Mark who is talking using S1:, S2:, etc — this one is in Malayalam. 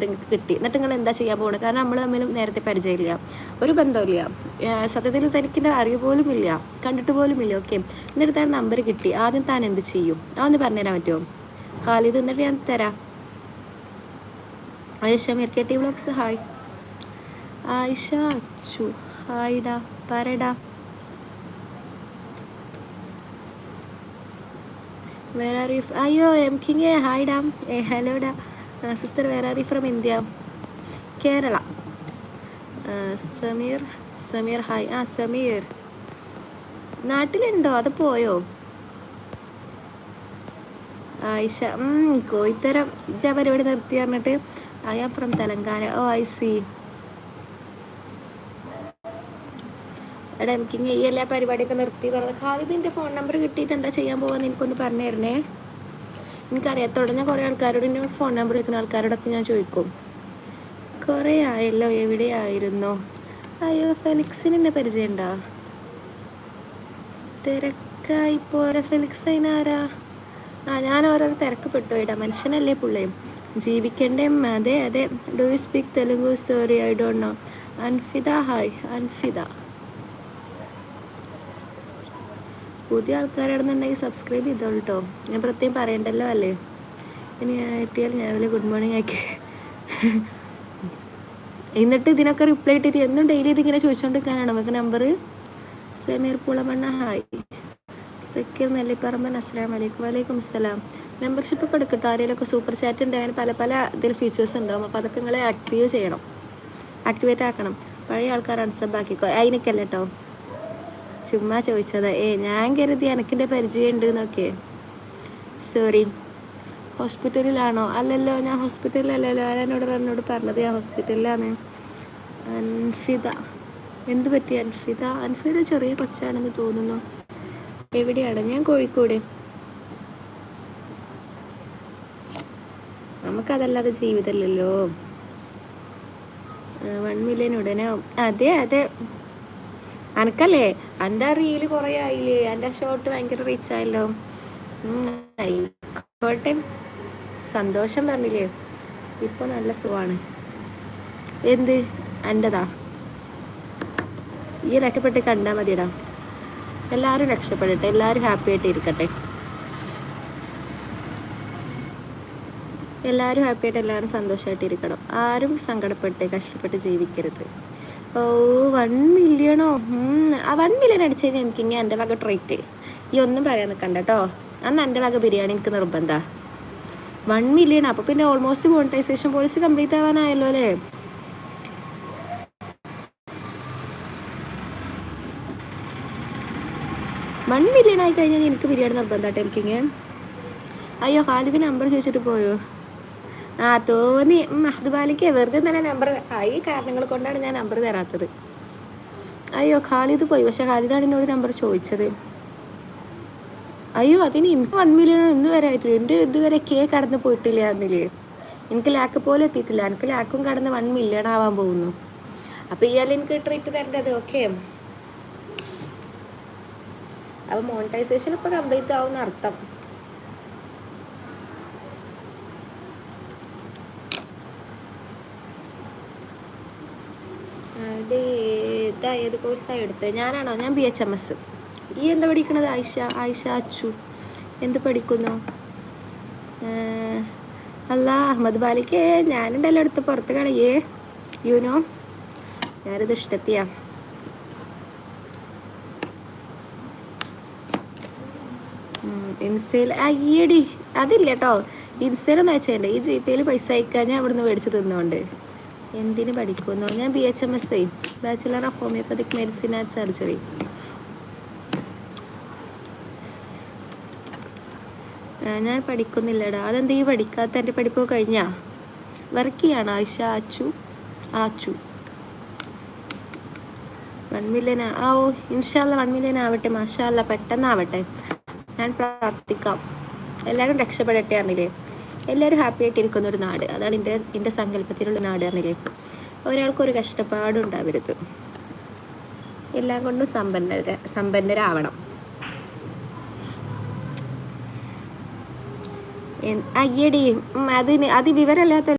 S1: നിങ്ങൾക്ക് കിട്ടി. എന്നിട്ട് നിങ്ങൾ എന്താ ചെയ്യാൻ പോകുന്നത്? കാരണം നമ്മൾ തമ്മിലും നേരത്തെ പരിചയമില്ല, ഒരു ബന്ധമില്ല, സത്യത്തിൽ തനിക്കിൻ്റെ അറിവ് പോലും ഇല്ല, കണ്ടിട്ട് പോലും ഇല്ല. ഓക്കെ, എന്നിട്ട് താൻ നമ്പർ കിട്ടി, ആദ്യം താൻ എന്ത് ചെയ്യും? അതൊന്ന് പറഞ്ഞുതരാൻ പറ്റുമോ ഖാലിദ്? എന്നിട്ട് ഞാൻ തരാം. ആയിഷ മെർക്കേട്ടി വ്ളോഗ്സ് ഹായ്. ആയിഷ അച്ചു ഹായ്ഡാ, പറടാ. Where are you? അയ്യോ എം കിങ് ഹായ്ഡാ, ഹലോഡാ sister. Where are you from? India, Kerala. Sameer, Sameer hi. Sameer നാട്ടിലുണ്ടോ? അത് പോയോ? ആയിഷ കോയിത്തരം ഇജ പരിപാടി നിർത്തി പറഞ്ഞിട്ട് I am from Telangana. Oh I see. എടാ എനിക്ക് ഈ എല്ലാ പരിപാടിയൊക്കെ നിർത്തി പറഞ്ഞത്. ഖാലിദിൻ്റെ ഫോൺ നമ്പർ കിട്ടിയിട്ട് എന്താ ചെയ്യാൻ പോകാമെന്ന് എനിക്കൊന്ന് പറഞ്ഞു തരണേ. എനിക്കറിയാത്തോടെ ഞാൻ കുറേ ആൾക്കാരോട്, എൻ്റെ ഫോൺ നമ്പർ വെക്കുന്ന ആൾക്കാരോടൊക്കെ ഞാൻ ചോദിക്കും. കുറേ ആയല്ലോ, എവിടെയായിരുന്നു? അയ്യോ ഫെലിക്സിന് എന്നെ പരിചയമുണ്ടോ? തിരക്കായി പോലെ. ഫെലിക്സ് അതിനാരാ? ഞാൻ ഓരോ തിരക്ക് പെട്ടുപോയിടാ. മനുഷ്യനല്ലേ പുള്ളിയും, ജീവിക്കണ്ടേ. അതെ അതെ. Do you speak Telugu? Sorry I don't know. Anfida hi. Anfida. പുതിയ ആൾക്കാരാണെന്നുണ്ടെങ്കിൽ സബ്സ്ക്രൈബ് ചെയ്തോളൂ കേട്ടോ. ഞാൻ പ്രത്യേകം പറയണ്ടല്ലോ അല്ലേ. ഇനി കിട്ടിയാൽ ഞാൻ അതിൽ ഗുഡ് മോർണിംഗ് ആക്കി എന്നിട്ട് ഇതിനൊക്കെ റിപ്ലൈ ഇട്ടിട്ട് എന്നും ഡെയിലി ഇതിങ്ങനെ ചോദിച്ചുകൊണ്ടിരിക്കാനാണ് നമുക്ക് നമ്പർ. സമീർ പുളമണ്ണ ഹായ്. സക്കീർ നെല്ലിപ്പറമ്പൻ അസ്സലാമു അലൈക്കും. വലൈക്കും അസ്സലാം. മെമ്പർഷിപ്പ് ഒക്കെ എടുക്കട്ടോ. ആരെങ്കിലുമൊക്കെ സൂപ്പർ ചാറ്റ് ഉണ്ട്, അങ്ങനെ പല പല ഇതിൽ ഫീച്ചേഴ്സ് ഉണ്ടാവും. അപ്പോൾ അതൊക്കെ നിങ്ങൾ ആക്റ്റീവ് ചെയ്യണം, ആക്ടിവേറ്റ് ആക്കണം. പഴയ ആൾക്കാർ അൺസബ് ആക്കിക്കോ. അതിനൊക്കെയല്ല കേട്ടോ, ചുമ്മാ ചോദിച്ചത്. ഞാൻ കരുതി എനിക്കിൻ്റെ പരിചയം ഉണ്ട് എന്നൊക്കെ. സോറി. ഹോസ്പിറ്റലിലാണോ? അല്ലല്ലോ, ഞാൻ ഹോസ്പിറ്റലിലല്ലല്ലോ. എന്നോട് പറഞ്ഞത് ഞാൻ ഹോസ്പിറ്റലിലാണ്. അൻഫിദ. എന്ത് പറ്റി അൻഫിദ? അൻഫിദ ചെറിയ കൊച്ചാണെന്ന് തോന്നുന്നു. എവിടെയാണ്? ഞാൻ കോഴിക്കോട്. നമുക്കതല്ലാതെ ജീവിതമല്ലല്ലോ. 1 മില്യൺ ഉടനെ. അതെ അതെ. അനക്കല്ലേ എൻ്റെ റീല് കുറേ ആയില്ലേ, എൻ്റെ ഷോർട്ട് ഭയങ്കര റീച്ച് ആയല്ലോ. ആയിക്കോട്ടെ, സന്തോഷം പറഞ്ഞില്ലേ. ഇപ്പോൾ നല്ല സുഖമാണ്. എന്ത് എൻ്റെതാ? ഈ രക്ഷപ്പെട്ട് കണ്ടാൽ മതിയടാ. എല്ലാവരും രക്ഷപ്പെടട്ടെ, എല്ലാവരും ഹാപ്പി ആയിട്ട് ഇരിക്കട്ടെ. എല്ലാവരും ഹാപ്പിയായിട്ട്, എല്ലാവരും സന്തോഷമായിട്ട് ഇരിക്കണം. ആരും സങ്കടപ്പെട്ട് കഷ്ടപ്പെട്ട് ജീവിക്കരുത്. 1 മില്യണോ? ആ 1 മില്യൺ അടിച്ചു കഴിഞ്ഞാൽ എനിക്ക് ഇങ്ങനെ എൻ്റെ വക ട്രീറ്റ്. ഈ ഒന്നും പറയാൻ നിൽക്കണ്ട കേട്ടോ. അന്ന് എൻ്റെ വക ബിരിയാണി എനിക്ക് നിർബന്ധമാണ്. 1 മില്യൺ. അപ്പോൾ പിന്നെ ഓൾമോസ്റ്റ് മോണിറ്റൈസേഷൻ പോളിസി കംപ്ലീറ്റ് ആവാനായല്ലോ അല്ലേ? $1 മില്യൺ ആയി കഴിഞ്ഞാൽ എനിക്ക് ബിരിയാണി നിർബന്ധമാട്ടെ എനിക്കിങ്ങനെ. അയ്യോ ഖാലിദിന് നമ്പർ ചോദിച്ചിട്ട് പോയോ? തോന്നി. മഹ്ദുബാലിക്ക് വെറുതെ തന്നെ നമ്പർ. ഈ കാരണങ്ങൾ കൊണ്ടാണ് ഞാൻ നമ്പർ തരാത്തത്. അയ്യോ ഖാലിദ് പോയി, പക്ഷെ ഖാലിദാണ് എന്നോട് നമ്പർ ചോദിച്ചത്. അയ്യോ അതിന് എനിക്ക് 1 മില്യൺ ഇന്ന് വരെ ആയിട്ടില്ല. എൻ്റെ ഇതുവരെ കടന്ന് പോയിട്ടില്ല എന്നില്ലേ. എനിക്ക് ലാക്ക് പോലും എത്തിയിട്ടില്ല. എനിക്ക് ലാക്കും കടന്ന് 1 മില്യൺ ആവാൻ പോകുന്നു. അപ്പോൾ ഇയാൾ എനിക്ക് ട്രീറ്റ് തരേണ്ടത്. ഓക്കെ, അപ്പോൾ മോണിറ്റൈസേഷൻ ഇപ്പോൾ കംപ്ലീറ്റ് ആവുമെന്ന് അർത്ഥം. ഏത് കോഴ്സാണ് എടുത്തത്? ഞാനാണോ? ഞാൻ BHMS. ഈ എന്താ പഠിക്കണത്? ആയിഷ അച്ചു എന്ത് പഠിക്കുന്നു? അല്ല അഹമ്മദ് ബാലിക്ക് ഞാനുണ്ടല്ലോ അടുത്ത് പുറത്ത് കളയേ. യുനോ ഞാനിത് ഇഷ്ടത്തിയാ. ഇൻസ്റ്റയിൽ ഈയടി അതില്ല കേട്ടോ. ഇൻസ്റ്റയിലൊന്നും അയച്ചേണ്ടേ. ഈ GPയിൽ പൈസ അയക്കാൻ ഞാൻ ഇവിടുന്ന് മേടിച്ച് തിന്നുകൊണ്ട്. എന്തിന് പഠിക്കുന്നു? ഞാൻ BHMS, bachelor of homoeopathic medicine and surgery. ഞാൻ പഠിക്കുന്നില്ലടാ. അതെന്താ ഈ പഠിക്കാത്ത? എൻ്റെ പഠിപ്പ് കഴിഞ്ഞാ? വർക്ക് ചെയ്യാണ് ആയിഷ ആച്ചു. 1 മില്യൺ. ഓ ഇൻഷാല്ല 1 മില്യൺ ആവട്ടെ. മാഷാല്ല പെട്ടെന്നാവട്ടെ. ഞാൻ പ്രാർത്ഥിക്കാം. എല്ലാവരും രക്ഷപ്പെടട്ടെ അറിഞ്ഞില്ലേ. എല്ലാവരും ഹാപ്പി ആയിട്ടിരിക്കുന്ന ഒരു നാട്, അതാണ് എൻ്റെ സങ്കല്പത്തിലുള്ള നാട് അറിഞ്ഞില്ലേ. ഒരാൾക്കൊരു കഷ്ടപ്പാടും ഉണ്ടാവരുത്. എല്ലാം കൊണ്ടും സമ്പന്നരാവണം. അയ്യടി അത് വിവരമില്ലാത്ത